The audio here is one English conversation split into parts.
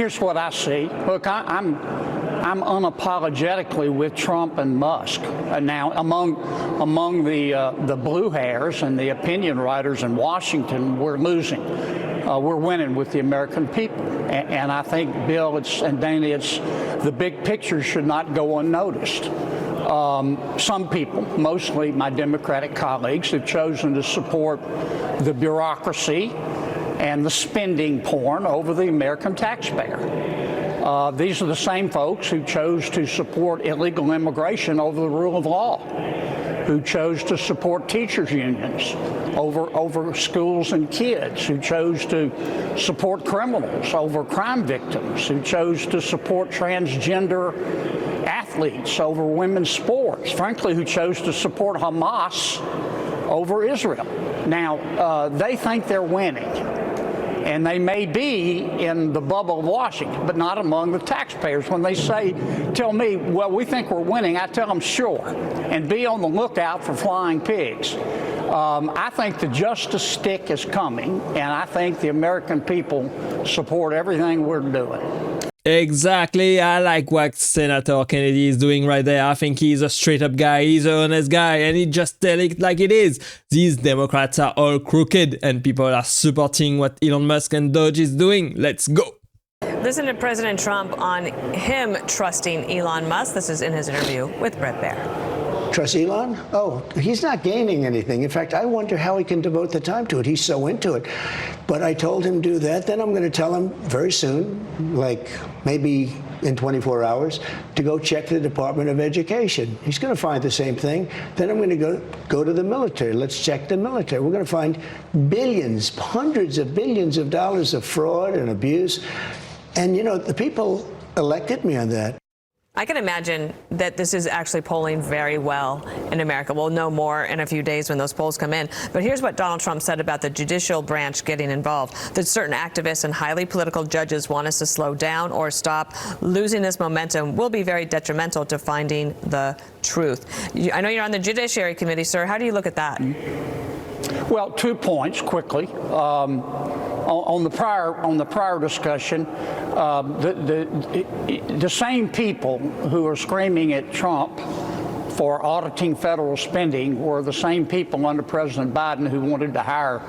Here's what I see. Look, I'm unapologetically with Trump and Musk. Now, among the blue hairs and the opinion writers in Washington, we're losing. We're winning with the American people. And I think, Bill and Dana, the big picture should not go unnoticed. Some people, mostly my Democratic colleagues, have chosen to support the bureaucracy and the spending porn over the American taxpayer. These are the same folks who chose to support illegal immigration over the rule of law, who chose to support teachers' unions over schools and kids, who chose to support criminals over crime victims, who chose to support transgender athletes over women's sports, frankly, who chose to support Hamas over Israel. Now, they think they're winning. And they may be in the bubble of Washington, but not among the taxpayers. When they tell me, well, we think we're winning, I tell them, sure, and be on the lookout for flying pigs. I think the justice stick is coming, and I think the American people support everything we're doing. Exactly. I like what Senator Kennedy is doing right there. I think he's a straight up guy, he's an honest guy, and he just tell it like it is. These Democrats are all crooked and people are supporting what Elon Musk and DOGE is doing. Let's go. Listen to President Trump on him trusting Elon Musk. This is in his interview with Bret Baier. Trust Elon? Oh, he's not gaining anything. In fact, I wonder how he can devote the time to it. He's so into it. But I told him do that. Then I'm going to tell him very soon, like maybe in 24 hours, to go check the Department of Education. He's going to find the same thing. Then I'm going to go to the military. Let's check the military. We're going to find billions, hundreds of billions of dollars of fraud and abuse. And, you know, the people elected me on that. I can imagine that this is actually polling very well in America. We'll know more in a few days when those polls come in. But here's what Donald Trump said about the judicial branch getting involved, that certain activists and highly political judges want us to slow down or stop. Losing this momentum will be very detrimental to finding the truth. I know you're on the Judiciary Committee, sir. How do you look at that? Well, 2 points quickly. On the prior discussion, the same people who are screaming at Trump for auditing federal spending were the same people under President Biden who wanted to hire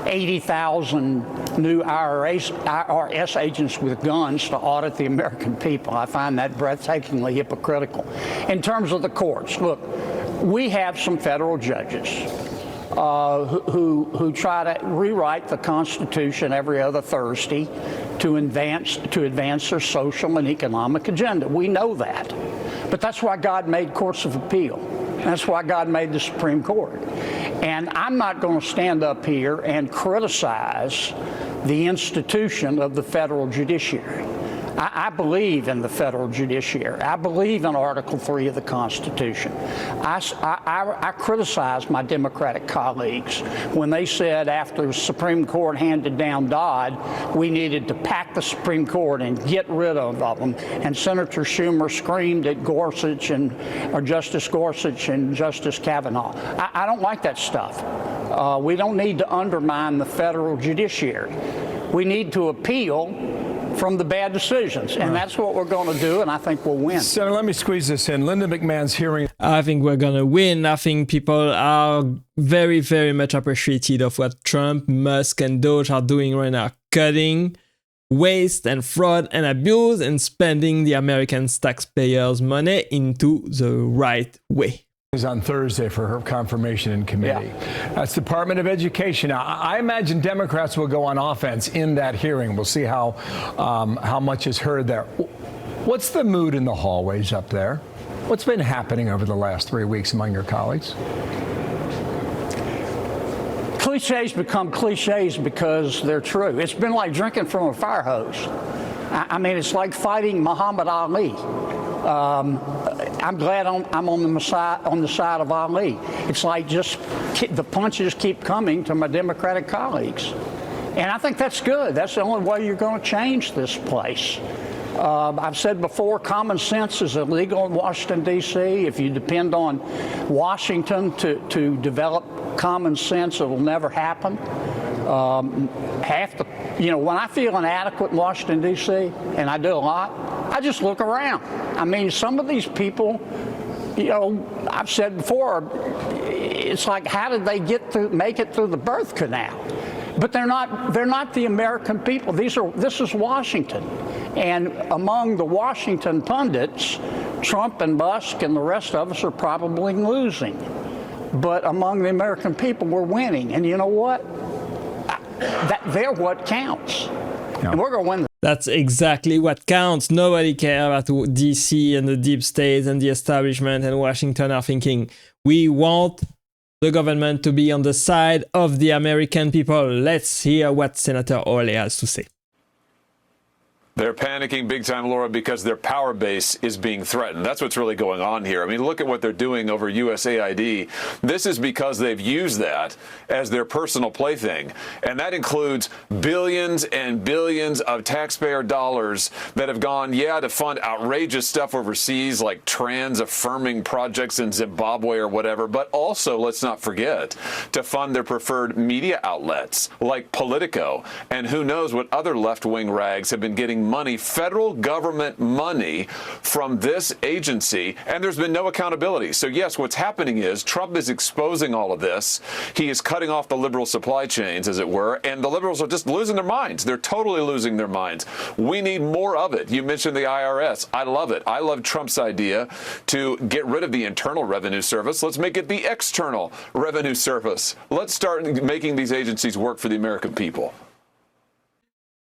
80,000 new IRS agents with guns to audit the American people. I find that breathtakingly hypocritical. In terms of the courts, look, we have some federal judges who try to rewrite the Constitution every other Thursday to advance their social and economic agenda. We know that. But that's why God made courts of appeal. That's why God made the Supreme Court. And I'm not going to stand up here and criticize the institution of the federal judiciary. I believe in the federal judiciary. I believe in Article 3 of the Constitution. I criticize my Democratic colleagues when they said after the Supreme Court handed down Dodd, we needed to pack the Supreme Court and get rid of them. And Senator Schumer screamed at Justice Gorsuch and Justice Kavanaugh. I don't like that stuff. We don't need to undermine the federal judiciary. We need to appeal from the bad decisions, and that's what we're going to do, and I think we'll win. Senator, let me squeeze this in. Linda McMahon's hearing. I think we're going to win. I think people are very, very much appreciative of what Trump, Musk, and DOGE are doing right now, cutting waste and fraud and abuse and spending the American taxpayers' money into the right way. Is on Thursday for her confirmation in committee. Yeah. That's Department of Education. Now, I imagine Democrats will go on offense in that hearing. We'll see how much is heard there. What's the mood in the hallways up there? What's been happening over the last 3 weeks among your colleagues? Cliches become cliches because they're true. It's been like drinking from a fire hose. I mean, it's like fighting Muhammad Ali. I'm glad I'm on the side of Ali. It's like just the punches keep coming to my Democratic colleagues. And I think that's good. That's the only way you're going to change this place. I've said before, common sense is illegal in Washington, D.C. If you depend on Washington to develop common sense, it will never happen. Half the You know, when I feel inadequate in Washington, D.C., and I do a lot, I just look around. I mean, some of these people, you know, I've said before, it's like, how did they make it through the birth canal? But they're not the American people. This is Washington. And among the Washington pundits, Trump and Musk and the rest of us are probably losing. But among the American people, we're winning. And you know what? They're what counts. Yeah. And we're going to win. That's exactly what counts. Nobody cares about DC and the deep state and the establishment, and Washington are thinking, we want the government to be on the side of the American people. Let's hear what Senator Hawley has to say. They're panicking big time, Laura, because their power base is being threatened. That's what's really going on here. I mean, look at what they're doing over USAID. This is because they've used that as their personal plaything. And that includes billions and billions of taxpayer dollars that have gone, to fund outrageous stuff overseas, like trans-affirming projects in Zimbabwe or whatever. But also, let's not forget, to fund their preferred media outlets like Politico. And who knows what other left-wing rags have been getting money, federal government money, from this agency, and there's been no accountability. So yes, what's happening is Trump is exposing all of this. He is cutting off the liberal supply chains, as it were, and the liberals are just losing their minds. They're totally losing their minds. We need more of it. You mentioned the IRS. I love it. I love Trump's idea to get rid of the Internal Revenue Service. Let's make it the External Revenue Service. Let's start making these agencies work for the American people.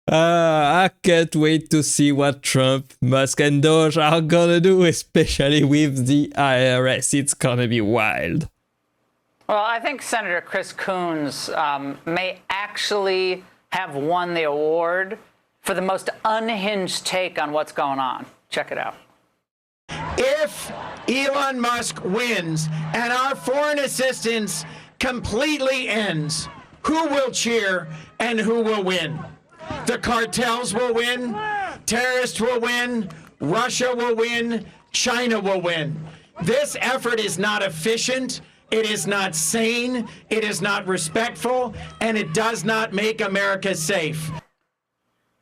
I can't wait to see what Trump, Musk, and DOGE are gonna do, especially with the IRS. It's gonna be wild. Well, I think Senator Chris Coons may actually have won the award for the most unhinged take on what's going on. Check it out. If Elon Musk wins and our foreign assistance completely ends, who will cheer and who will win? The cartels will win, terrorists will win, Russia will win, China will win. This effort is not efficient, it is not sane, it is not respectful, and it does not make America safe.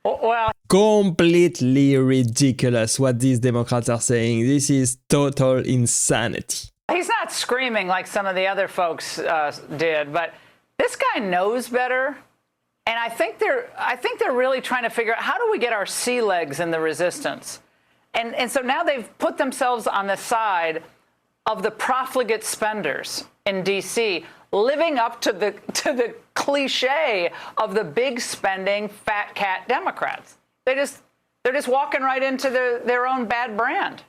Well, completely ridiculous what these Democrats are saying. This is total insanity. He's not screaming like some of the other folks did, but this guy knows better. And I think they're really trying to figure out, how do we get our sea legs in the resistance? And so now they've put themselves on the side of the profligate spenders in D.C., living up to the cliche of the big spending fat cat Democrats. They're just walking right into their own bad brand.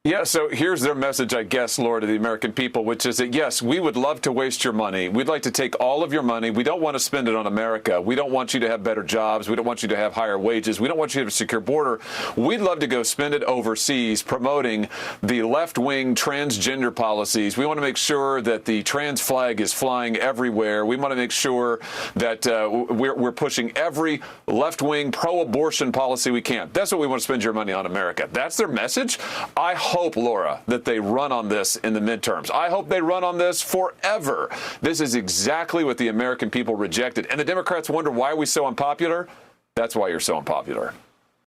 Yeah, so here's their message, I guess, Laura, to the American people, which is that, yes, we would love to waste your money. We'd like to take all of your money. We don't want to spend it on America. We don't want you to have better jobs. We don't want you to have higher wages. We don't want you to have a secure border. We'd love to go spend it overseas promoting the left-wing transgender policies. We want to make sure that the trans flag is flying everywhere. We want to make sure that we're pushing every left-wing pro-abortion policy we can. That's what we want to spend your money on, America. That's their message. I hope, Laura, that they run on this in the midterms. I hope they run on this forever. This is exactly what the American people rejected. And the Democrats wonder, why are we so unpopular? That's why you're so unpopular.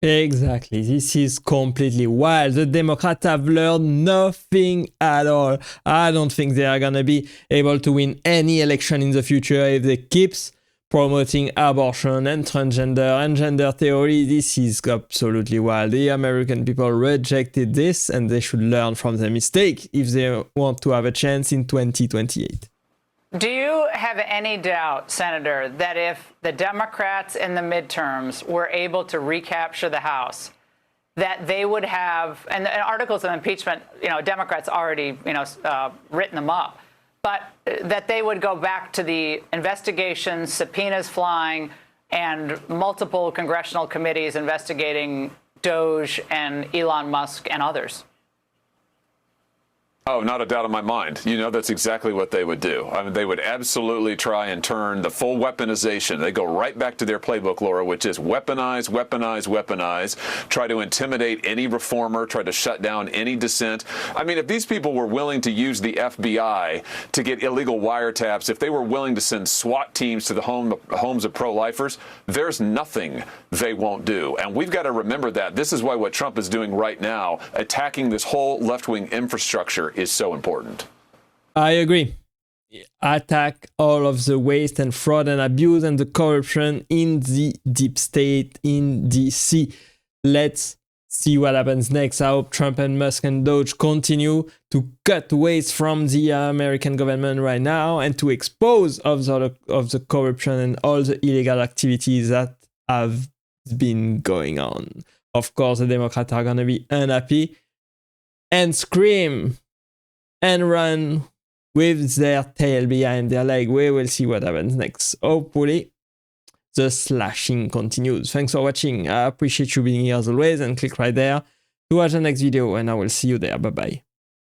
Exactly. This is completely wild. The Democrats have learned nothing at all. I don't think they are going to be able to win any election in the future if they keep promoting abortion and transgender and gender theory. This is absolutely wild. The American people rejected this, and they should learn from their mistake if they want to have a chance in 2028. Do you have any doubt, Senator, that if the Democrats in the midterms were able to recapture the House, that they would have, and articles of impeachment, Democrats already, written them up, but that they would go back to the investigations, subpoenas flying, and multiple congressional committees investigating DOGE and Elon Musk and others? Oh, not a doubt in my mind. You know, that's exactly what they would do. I mean, they would absolutely try and turn the full weaponization. They go right back to their playbook, Laura, which is weaponize, weaponize, weaponize, try to intimidate any reformer, try to shut down any dissent. I mean, if these people were willing to use the FBI to get illegal wiretaps, if they were willing to send SWAT teams to the homes of pro-lifers, there's nothing they won't do. And we've got to remember that. This is why what Trump is doing right now, attacking this whole left-wing infrastructure, is so important. I agree. Attack all of the waste and fraud and abuse and the corruption in the deep state in DC. Let's see what happens next. I hope Trump and Musk and DOGE continue to cut waste from the American government right now and to expose of the corruption and all the illegal activities that have been going on. Of course, the Democrats are going to be unhappy and scream and run with their tail behind their leg. We will see what happens next. Hopefully, the slashing continues. Thanks for watching. I appreciate you being here as always, and click right there to watch the next video, and I will see you there. Bye-bye.